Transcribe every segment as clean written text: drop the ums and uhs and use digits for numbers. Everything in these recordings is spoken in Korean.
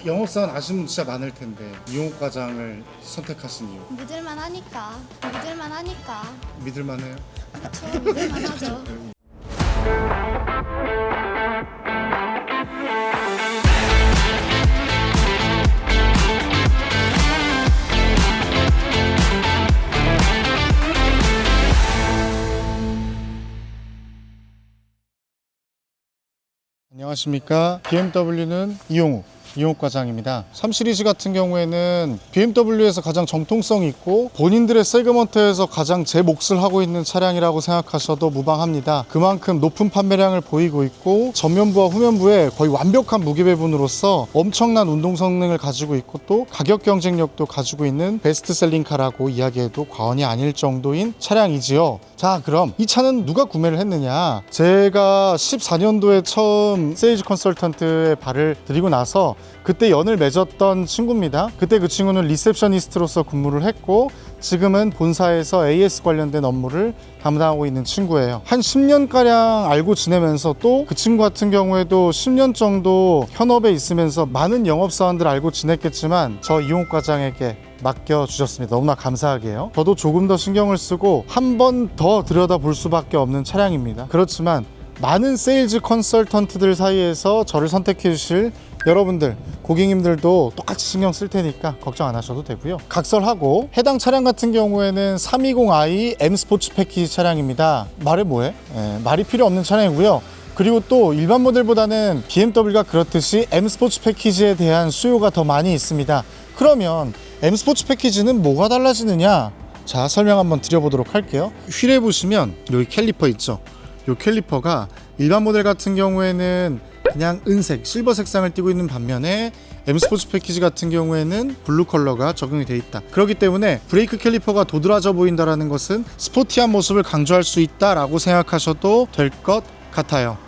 영업사원 아시는 분 진짜 많을 텐데 이용욱 과장을 선택하신 이유 믿을만 하니까. 믿을만해요? 그렇죠. 믿을만 하죠. 안녕하십니까. BMW는 이용욱 과장입니다. 3 시리즈 같은 경우에는 BMW에서 가장 정통성이 있고 본인들의 세그먼트에서 가장 제 몫을 하고 있는 차량이라고 생각하셔도 무방합니다. 그만큼 높은 판매량을 보이고 있고 전면부와 후면부에 거의 완벽한 무게배분으로서 엄청난 운동 성능을 가지고 있고 또 가격 경쟁력도 가지고 있는 베스트셀링카라고 이야기해도 과언이 아닐 정도인 차량이지요. 자, 그럼 이 차는 누가 구매를 했느냐? 제가 14년도에 처음 세일즈 컨설턴트에 발을 들이고 나서 그때 연을 맺었던 친구입니다. 그때 그 친구는 리셉셔니스트로서 근무를 했고 지금은 본사에서 AS 관련된 업무를 담당하고 있는 친구예요. 한 10년가량 알고 지내면서 또 그 친구 같은 경우에도 10년 정도 현업에 있으면서 많은 영업사원들 알고 지냈겠지만 저 이용욱 과장에게 맡겨주셨습니다. 너무나 감사하게요. 저도 조금 더 신경을 쓰고 한 번 더 들여다볼 수밖에 없는 차량입니다. 그렇지만 많은 세일즈 컨설턴트들 사이에서 저를 선택해 주실 여러분들, 고객님들도 똑같이 신경 쓸 테니까 걱정 안 하셔도 되고요. 각설하고 해당 차량 같은 경우에는 320i M 스포츠 패키지 차량입니다. 말해 뭐해? 말이 필요 없는 차량이고요. 그리고 또 일반 모델보다는 BMW가 그렇듯이 M 스포츠 패키지에 대한 수요가 더 많이 있습니다. 그러면 M 스포츠 패키지는 뭐가 달라지느냐? 자, 설명 한번 드려보도록 할게요. 휠에 보시면 여기 캘리퍼 있죠? 이 캘리퍼가 일반 모델 같은 경우에는 그냥 은색, 실버 색상을 띠고 있는 반면에 M 스포츠 패키지 같은 경우에는 블루 컬러가 적용이 되어 있다. 그렇기 때문에 브레이크 캘리퍼가 도드라져 보인다는 것은 스포티한 모습을 강조할 수 있다라고 생각하셔도 될 것 같아요.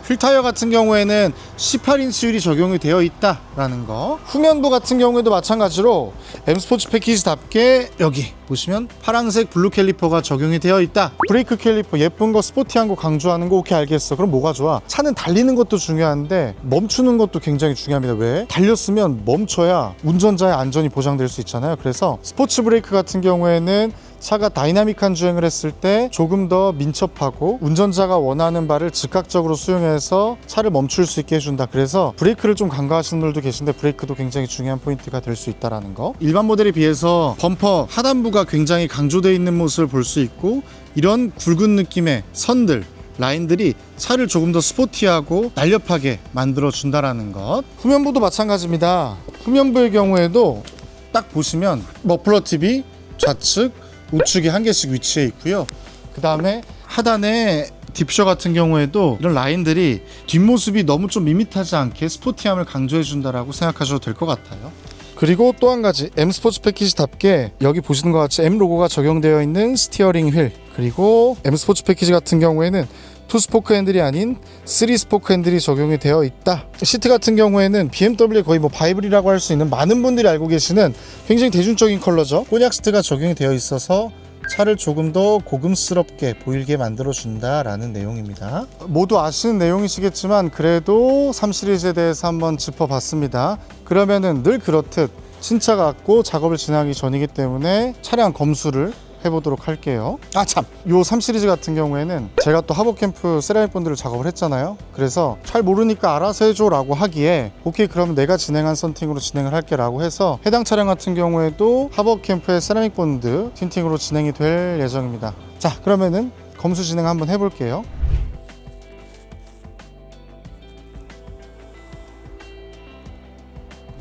휠 타이어 같은 경우에는 18인치 휠이 적용이 되어 있다라는 거. 후면부 같은 경우에도 마찬가지로 M 스포츠 패키지답게 여기 보시면 파란색 블루 캘리퍼가 적용이 되어 있다. 브레이크 캘리퍼 예쁜 거 스포티한 거 강조하는 거 오케이 알겠어. 그럼 뭐가 좋아? 차는 달리는 것도 중요한데 멈추는 것도 굉장히 중요합니다. 왜? 달렸으면 멈춰야 운전자의 안전이 보장될 수 있잖아요. 그래서 스포츠 브레이크 같은 경우에는 차가 다이나믹한 주행을 했을 때 조금 더 민첩하고 운전자가 원하는 바를 즉각적으로 수용해서 차를 멈출 수 있게 해준다. 그래서 브레이크를 좀 간과하시는 분들도 계신데 브레이크도 굉장히 중요한 포인트가 될 수 있다는 거. 일반 모델에 비해서 범퍼 하단부가 굉장히 강조되어 있는 모습을 볼 수 있고 이런 굵은 느낌의 선들 라인들이 차를 조금 더 스포티하고 날렵하게 만들어 준다라는 것. 후면부도 마찬가지입니다. 후면부의 경우에도 딱 보시면 머플러 팁이 좌측 우측에 한 개씩 위치해 있고요. 그 다음에 하단에 딥셔 같은 경우에도 이런 라인들이 뒷모습이 너무 좀 밋밋하지 않게 스포티함을 강조해 준다라고 생각하셔도 될 것 같아요. 그리고 또 한 가지 M 스포츠 패키지답게 여기 보시는 것 같이 M 로고가 적용되어 있는 스티어링 휠, 그리고 M 스포츠 패키지 같은 경우에는 2스포크 핸들이 아닌 3스포크 핸들이 적용이 되어 있다. 시트 같은 경우에는 BMW의 거의 뭐 바이블이라고 할 수 있는 많은 분들이 알고 계시는 굉장히 대중적인 컬러죠. 꼬냑 시트가 적용이 되어 있어서 차를 조금 더 고급스럽게 보이게 만들어 준다라는 내용입니다. 모두 아시는 내용이시겠지만 그래도 3 시리즈에 대해서 한번 짚어봤습니다. 그러면은 늘 그렇듯 신차 갖고 작업을 진행하기 전이기 때문에 차량 검수를 해보도록 할게요. 아 참! 요 3 시리즈 같은 경우에는 제가 또 하버캠프 세라믹 본드를 작업을 했잖아요. 그래서 잘 모르니까 알아서 해줘 라고 하기에 오케이 그러면 내가 진행한 썬팅으로 진행을 할게 라고 해서 해당 차량 같은 경우에도 하버캠프의 세라믹 본드 틴팅으로 진행이 될 예정입니다. 자, 그러면은 검수 진행 한번 해볼게요.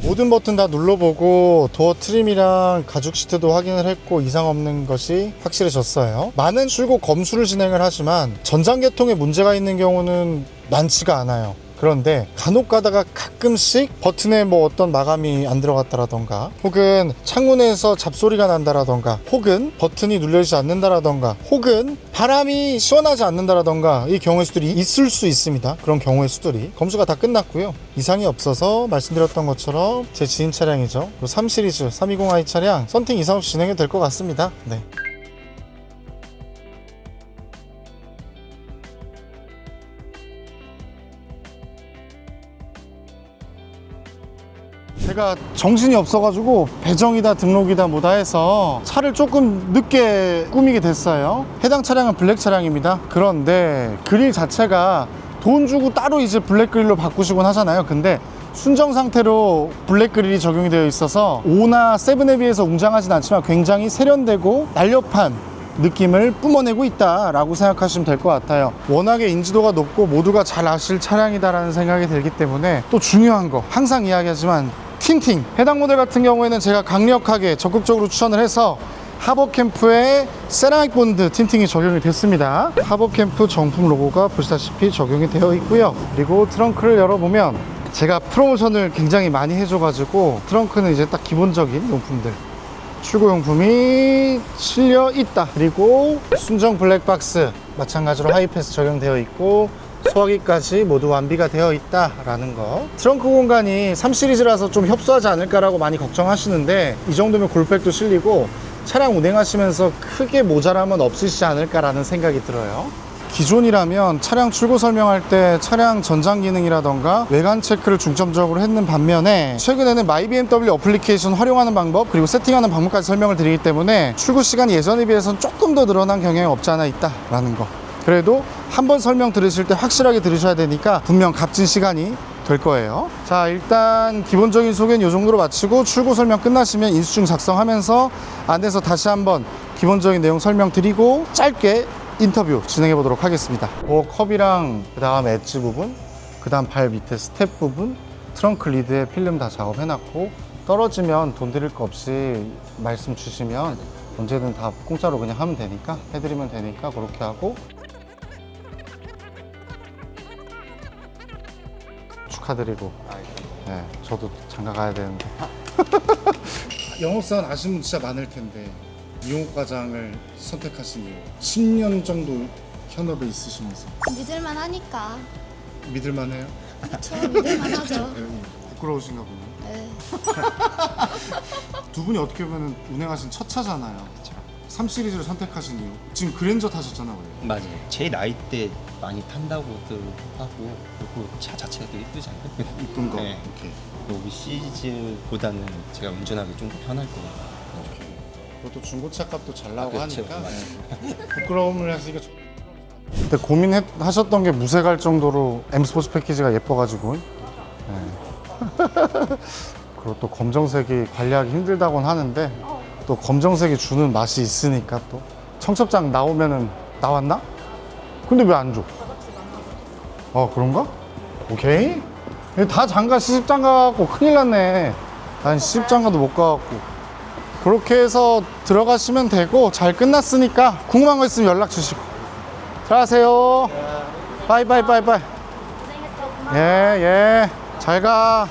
모든 버튼 다 눌러보고 도어 트림이랑 가죽 시트도 확인을 했고 이상 없는 것이 확실해졌어요. 많은 출고 검수를 진행을 하지만 전장계통에 문제가 있는 경우는 많지가 않아요. 그런데 간혹 가다가 가끔씩 버튼에 뭐 어떤 마감이 안 들어갔다라던가 혹은 창문에서 잡소리가 난다라던가 혹은 버튼이 눌려지지 않는다라던가 혹은 바람이 시원하지 않는다라던가 이 경우의 수들이 있을 수 있습니다. 그런 경우의 수들이 검수가 다 끝났고요. 이상이 없어서 말씀드렸던 것처럼 제 지인 차량이죠. 3 시리즈 320i 차량 썬팅 이상 없이 진행이 될 것 같습니다. 네. 제가 정신이 없어가지고 배정이다 등록이다 뭐다 해서 차를 조금 늦게 꾸미게 됐어요. 해당 차량은 블랙 차량입니다. 그런데 그릴 자체가 돈 주고 따로 이제 블랙 그릴로 바꾸시곤 하잖아요. 근데 순정 상태로 블랙 그릴이 적용이 되어 있어서 5나 7에 비해서 웅장하진 않지만 굉장히 세련되고 날렵한 느낌을 뿜어내고 있다라고 생각하시면 될 것 같아요. 워낙에 인지도가 높고 모두가 잘 아실 차량이다라는 생각이 들기 때문에 또 중요한 거 항상 이야기하지만 틴팅, 해당 모델 같은 경우에는 제가 강력하게 적극적으로 추천을 해서 하버캠프의 세라믹 본드 틴팅이 적용이 됐습니다. 하버캠프 정품 로고가 보시다시피 적용이 되어 있고요. 그리고 트렁크를 열어보면 제가 프로모션을 굉장히 많이 해줘가지고 트렁크는 이제 딱 기본적인 용품들, 출고용품이 실려 있다. 그리고 순정 블랙박스 마찬가지로 하이패스 적용되어 있고 소화기까지 모두 완비가 되어 있다라는 거. 트렁크 공간이 3시리즈라서 좀 협소하지 않을까라고 많이 걱정하시는데 이 정도면 골백도 실리고 차량 운행하시면서 크게 모자람은 없으시지 않을까라는 생각이 들어요. 기존이라면 차량 출고 설명할 때 차량 전장 기능이라던가 외관 체크를 중점적으로 했는 반면에 최근에는 마이 BMW 어플리케이션 활용하는 방법 그리고 세팅하는 방법까지 설명을 드리기 때문에 출고 시간이 예전에 비해서는 조금 더 늘어난 경향이 없지 않아 있다라는 거. 그래도 한번 설명 들으실 때 확실하게 들으셔야 되니까 분명 값진 시간이 될 거예요. 자, 일단 기본적인 소개는 이 정도로 마치고 출고 설명 끝나시면 인수증 작성하면서 안에서 다시 한번 기본적인 내용 설명드리고 짧게 인터뷰 진행해 보도록 하겠습니다. 컵이랑 그 다음 엣지 부분, 그 다음 발 밑에 스텝 부분, 트렁크 리드에 필름 다 작업해 놨고 떨어지면 돈 드릴 거 없이 말씀 주시면 언제든 다 공짜로 그냥 하면 되니까 해드리면 되니까 그렇게 하고 축하드리고. 네, 저도 장가 가야 되는데. 영업사원 아시는 분 진짜 많을 텐데 이용욱 과장을 선택하신 이유 10년 정도 현업에 있으시면서 믿을만 하니까. 믿을만해요? 저 믿을만 하죠. 부끄러우신가 보네. 네. 두 분이 어떻게 보면 운행하신 첫 차잖아요. 3 시리즈를 선택하신 이유 지금 그랜저 타셨잖아 원래. 맞아요. 제 나이 때 많이 탄다고도 하고 그리고 차 자체가 되게 예쁘잖아요. 이쁜 거. 네. 오케이. 여기 시리즈보다는 제가 운전하기 좀 더 편할 것 같아요. 그것도 중고차 값도 잘 나오고 그렇죠. 하니까 맞아요. 네. 부끄러움을 하시니까 근데 고민하셨던 게 무색 할 정도로 M 스포츠 패키지가 예뻐가지고 네. 그리고 또 검정색이 관리하기 힘들다고는 하는데 또 검정색이 주는 맛이 있으니까 또 청첩장 나오면은 나왔나? 근데 왜 안 줘? 그런가? 오케이. 다 장가 시집장가 갖고 큰일 났네. 난 시집장가도 못 가갖고. 그렇게 해서 들어가시면 되고 잘 끝났으니까 궁금한 거 있으면 연락 주시고. 들어가세요. 바이바이. 예. 잘 가.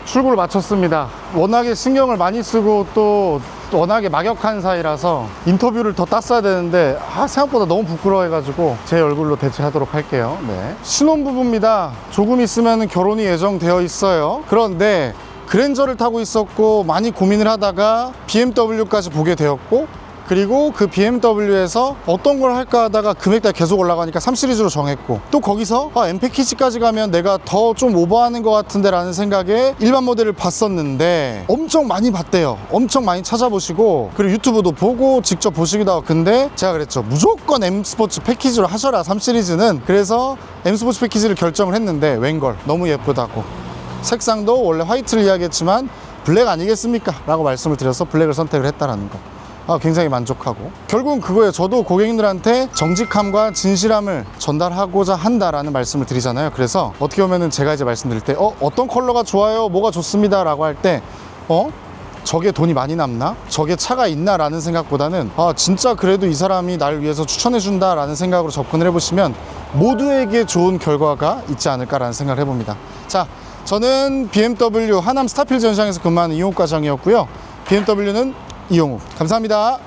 출고를 마쳤습니다. 워낙에 신경을 많이 쓰고 또 워낙에 막역한 사이라서 인터뷰를 더 땄어야 되는데 생각보다 너무 부끄러워해가지고 제 얼굴로 대체하도록 할게요. 네. 신혼부부입니다. 조금 있으면 결혼이 예정되어 있어요. 그런데 그랜저를 타고 있었고 많이 고민을 하다가 BMW까지 보게 되었고 그리고 그 BMW에서 어떤 걸 할까 하다가 금액대가 계속 올라가니까 3 시리즈로 정했고 또 거기서 M 패키지까지 가면 내가 더 좀 오버하는 것 같은데 라는 생각에 일반 모델을 봤었는데 엄청 많이 봤대요. 엄청 많이 찾아보시고 그리고 유튜브도 보고 직접 보시기도 하고. 근데 제가 그랬죠. 무조건 M 스포츠 패키지로 하셔라 3 시리즈는. 그래서 M 스포츠 패키지를 결정을 했는데 웬걸 너무 예쁘다고. 색상도 원래 화이트를 이야기했지만 블랙 아니겠습니까? 라고 말씀을 드려서 블랙을 선택을 했다라는 거. 굉장히 만족하고 결국은 그거예요. 저도 고객님들한테 정직함과 진실함을 전달하고자 한다라는 말씀을 드리잖아요. 그래서 어떻게 보면은 제가 이제 말씀드릴 때 어떤 컬러가 좋아요? 뭐가 좋습니다 라고 할 때 저게 돈이 많이 남나? 저게 차가 있나? 라는 생각보다는 진짜 그래도 이 사람이 날 위해서 추천해 준다 라는 생각으로 접근을 해보시면 모두에게 좋은 결과가 있지 않을까 라는 생각을 해봅니다. 자, 저는 BMW 하남 스타필드 전시장에서 근무하는 이용욱 과장이었고요. BMW는 이용욱. 감사합니다.